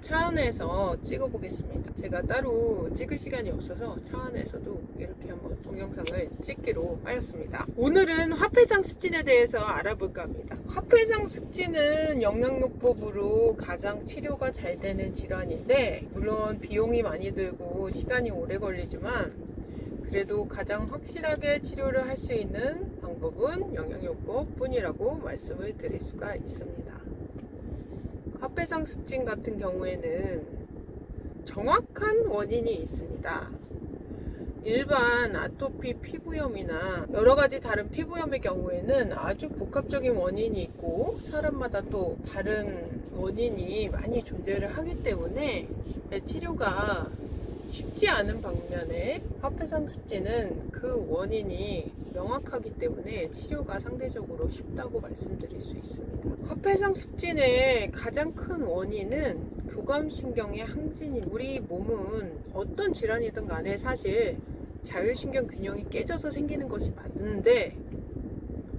차 안에서 찍어 보겠습니다. 제가 따로 찍을 시간이 없어서 차 안에서도 이렇게 한번 동영상을 찍기로 하였습니다. 오늘은 화폐상 습진에 대해서 알아볼까 합니다. 화폐상 습진은 영양요법으로 가장 치료가 잘 되는 질환인데, 물론 비용이 많이 들고 시간이 오래 걸리지만 그래도 가장 확실하게 치료를 할 수 있는 방법은 영양요법 뿐이라고 말씀을 드릴 수가 있습니다. 화폐상 습진 같은 경우에는 정확한 원인이 있습니다. 일반 아토피 피부염이나 여러가지 다른 피부염의 경우에는 아주 복합적인 원인이 있고 사람마다 또 다른 원인이 많이 존재를 하기 때문에 치료가 쉽지 않은 반면에 화폐상 습진은 그 원인이 명확하기 때문에 치료가 상대적으로 쉽다고 말씀드릴 수 있습니다. 화폐상 습진의 가장 큰 원인은 교감신경의 항진입니다. 우리 몸은 어떤 질환이든 간에 사실 자율신경 균형이 깨져서 생기는 것이 맞는데,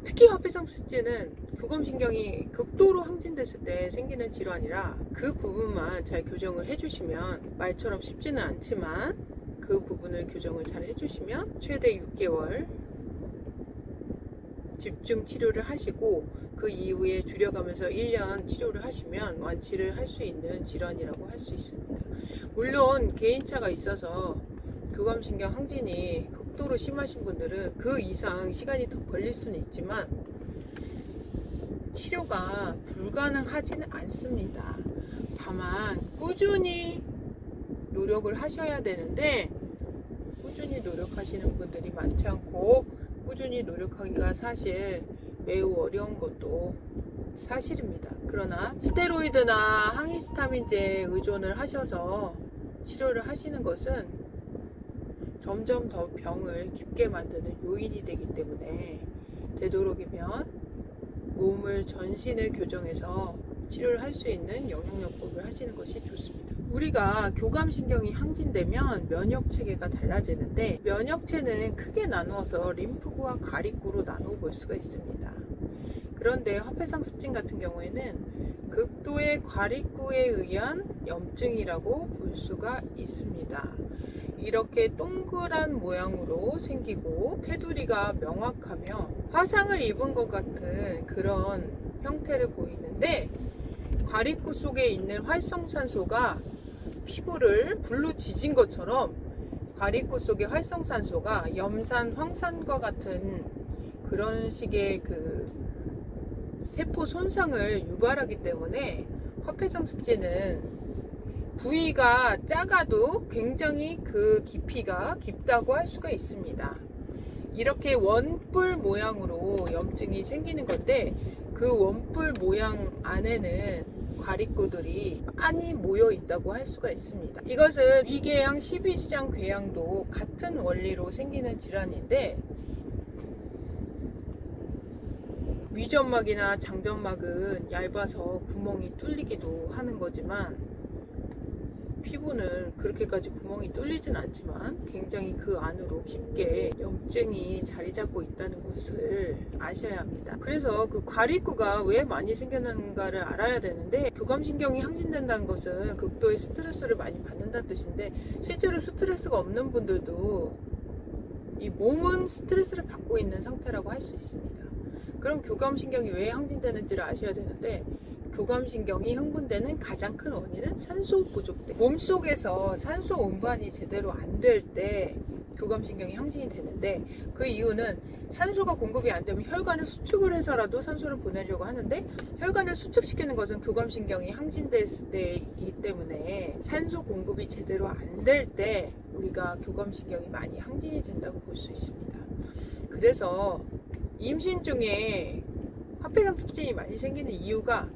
특히 화폐상 습진은 교감신경이 극도로 항진됐을 때 생기는 질환이라 그 부분만 잘 교정을 해주시면, 말처럼 쉽지는 않지만 그 부분을 교정을 잘 해주시면 최대 6개월 집중 치료를 하시고 그 이후에 줄여가면서 1년 치료를 하시면 완치를 할 수 있는 질환이라고 할 수 있습니다. 물론 개인차가 있어서 교감신경 항진이 극도로 심하신 분들은 그 이상 시간이 더 걸릴 수는 있지만 치료가 불가능하지는 않습니다. 다만 꾸준히 노력을 하셔야 되는데, 꾸준히 노력하시는 분들이 많지 않고 꾸준히 노력하기가 사실 매우 어려운 것도 사실입니다. 그러나 스테로이드나 항히스타민제에 의존을 하셔서 치료를 하시는 것은 점점 더 병을 깊게 만드는 요인이 되기 때문에 되도록이면 몸을 전신을 교정해서 치료를 할 수 있는 영양요법을 하시는 것이 좋습니다. 우리가 교감신경이 항진되면 면역체계가 달라지는데, 면역체는 크게 나누어서 림프구와 가립구로 나누어 볼 수가 있습니다. 그런데 화폐상 습진 같은 경우에는 극도의 가립구에 의한 염증이라고 볼 수가 있습니다. 이렇게 동그란 모양으로 생기고 테두리가 명확하며 화상을 입은 것 같은 그런 형태를 보이는데, 가립구 속에 있는 활성산소가 피부를 불로 지진 것처럼 가립구 속의 활성산소가 염산, 황산과 같은 그런 식의 그 세포 손상을 유발하기 때문에 화폐상 습진은 부위가 작아도 굉장히 그 깊이가 깊다고 할 수가 있습니다. 이렇게 원뿔 모양으로 염증이 생기는 건데, 그 원뿔 모양 안에는 가립구들이 많이 모여 있다고 할 수가 있습니다. 이것은 위궤양, 십이지장 궤양도 같은 원리로 생기는 질환인데, 위점막이나 장점막은 얇아서 구멍이 뚫리기도 하는 거지만, 피부는 그렇게까지 구멍이 뚫리진 않지만 굉장히 그 안으로 깊게 염증이 자리 잡고 있다는 것을 아셔야 합니다. 그래서 그 가립구가 왜 많이 생겨나는가를 알아야 되는데, 교감신경이 항진된다는 것은 극도의 스트레스를 많이 받는다는 뜻인데, 실제로 스트레스가 없는 분들도 이 몸은 스트레스를 받고 있는 상태라고 할 수 있습니다. 그럼 교감신경이 왜 항진되는지를 아셔야 되는데, 교감신경이 흥분되는 가장 큰 원인은 산소 부족 때, 몸속에서 산소 운반이 제대로 안 될 때 교감신경이 항진이 되는데, 그 이유는 산소가 공급이 안 되면 혈관을 수축을 해서라도 산소를 보내려고 하는데, 혈관을 수축시키는 것은 교감신경이 항진됐을 때이기 때문에 산소 공급이 제대로 안 될 때 우리가 교감신경이 많이 항진이 된다고 볼 수 있습니다. 그래서 임신 중에 화폐상 습진이 많이 생기는 이유가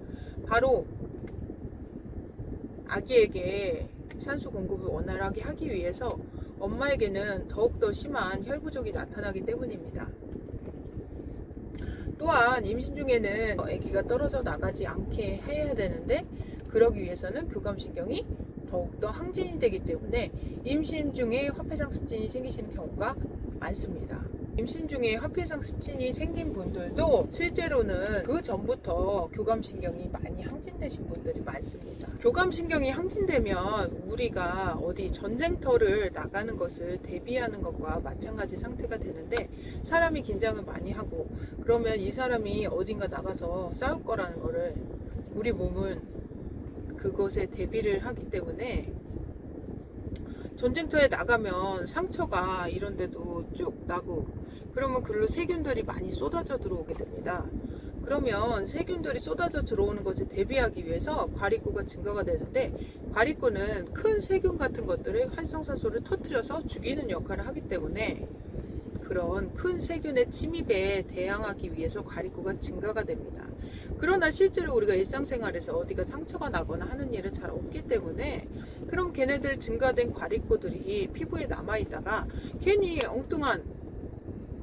바로 아기에게 산소 공급을 원활하게 하기 위해서 엄마에게는 더욱더 심한 혈부족이 나타나기 때문입니다. 또한 임신 중에는 아기가 떨어져 나가지 않게 해야 되는데, 그러기 위해서는 교감신경이 더욱더 항진이 되기 때문에 임신 중에 화폐상 습진이 생기시는 경우가 많습니다. 임신 중에 화폐상 습진이 생긴 분들도 실제로는 그 전부터 교감신경이 많이 항진되신 분들이 많습니다. 교감신경이 항진되면 우리가 어디 전쟁터를 나가는 것을 대비하는 것과 마찬가지 상태가 되는데, 사람이 긴장을 많이 하고 그러면 이 사람이 어딘가 나가서 싸울 거라는 거를 우리 몸은 그것에 대비를 하기 때문에, 전쟁터에 나가면 상처가 이런 데도 쭉 나고 그러면 글로 세균들이 많이 쏟아져 들어오게 됩니다. 그러면 세균들이 쏟아져 들어오는 것에 대비하기 위해서 과립구가 증가가 되는데, 과립구는 큰 세균 같은 것들을 활성산소를 터뜨려서 죽이는 역할을 하기 때문에 그런 큰 세균의 침입에 대항하기 위해서 과립구가 증가가 됩니다. 그러나 실제로 우리가 일상생활에서 어디가 상처가 나거나 하는 일은 잘 없기 때문에, 그럼 걔네들 증가된 과립구들이 피부에 남아있다가 괜히 엉뚱한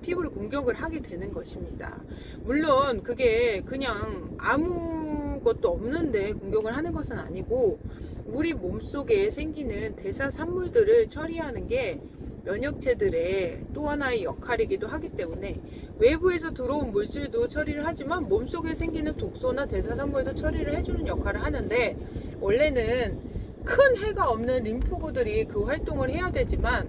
피부를 공격을 하게 되는 것입니다. 물론 그게 그냥 아무것도 없는데 공격을 하는 것은 아니고, 우리 몸속에 생기는 대사산물들을 처리하는 게 면역체들의 또 하나의 역할이기도 하기 때문에, 외부에서 들어온 물질도 처리를 하지만 몸속에 생기는 독소나 대사산물도 처리를 해주는 역할을 하는데, 원래는 큰 해가 없는 림프구들이 그 활동을 해야 되지만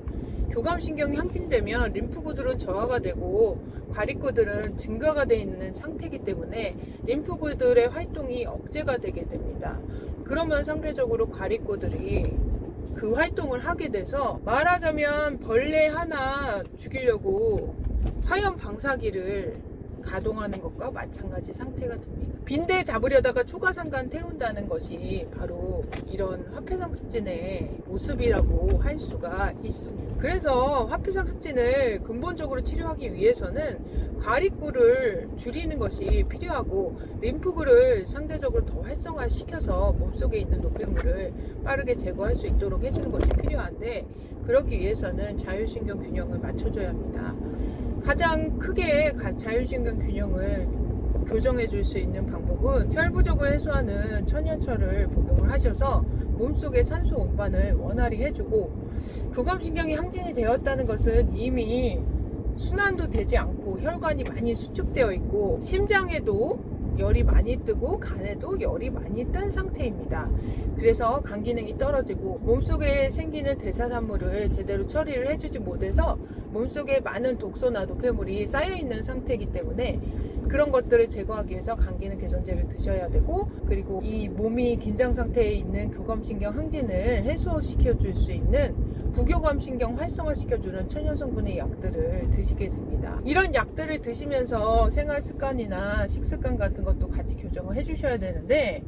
교감신경이 항진되면 림프구들은 저하가 되고 과립구들은 증가가 되어 있는 상태이기 때문에 림프구들의 활동이 억제가 되게 됩니다. 그러면 상대적으로 과립구들이 그 활동을 하게 돼서, 말하자면 벌레 하나 죽이려고 화염 방사기를 가동하는 것과 마찬가지 상태가 됩니다. 빈대 잡으려다가 초가상간 태운다는 것이 바로 이런 화폐상 습진의 모습이라고 할 수가 있습니다. 그래서 화폐상 습진을 근본적으로 치료하기 위해서는 과립구를 줄이는 것이 필요하고, 림프구를 상대적으로 더 활성화시켜서 몸속에 있는 노폐물을 빠르게 제거할 수 있도록 해주는 것이 필요한데, 그러기 위해서는 자율신경 균형을 맞춰줘야 합니다. 가장 크게 자율신경 균형을 교정해 줄 수 있는 방법은 혈 부족을 해소하는 천연철을 복용을 하셔서 몸속의 산소 운반을 원활히 해주고, 교감신경이 항진이 되었다는 것은 이미 순환도 되지 않고 혈관이 많이 수축되어 있고 심장에도 열이 많이 뜨고 간에도 열이 많이 뜬 상태입니다. 그래서 간 기능이 떨어지고 몸속에 생기는 대사산물을 제대로 처리를 해주지 못해서 몸속에 많은 독소나 노폐물이 쌓여있는 상태이기 때문에, 그런 것들을 제거하기 위해서 간 기능 개선제를 드셔야 되고, 그리고 이 몸이 긴장 상태에 있는 교감신경 항진을 해소시켜 줄 수 있는 부교감신경 활성화시켜주는 천연성분의 약들을 드시게 됩니다. 이런 약들을 드시면서 생활습관이나 식습관 같은 것도 같이 교정을 해주셔야 되는데,